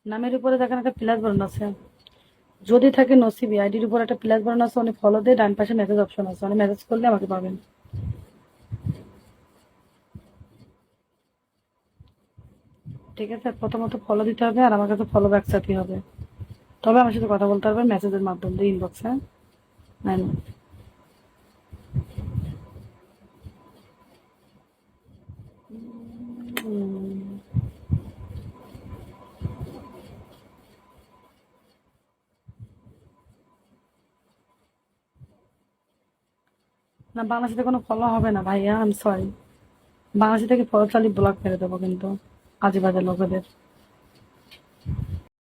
নামের উপরে দেখেন একটা প্লাস বাটন আছে, যদি থাকে নসিবি আইডির উপর একটা প্লাস বাটন আছে, অনেক ফলো দিয়ে ডান পাশে মেসেজ অপশন আছে, অনেক মেসেজ করলে আমাকে পাবেন। ঠিক আছে, প্রথমত ফলো দিতে হবে আর আমার কাছে ফলো ব্যাক চাইতে হবে, তবে আমার সাথে কথা বলতে পারবেন মেসেজের মাধ্যম দিয়ে, ইনবক্সে। নেন, না বাংলাদেশে কোনো ফলো হবে না ভাইয়া, আমি সরি। বাংলাদেশ থেকে ফলো চালিয়ে ব্লক মেরে দেবো কিন্তু, আজে বাজে লোকেদের।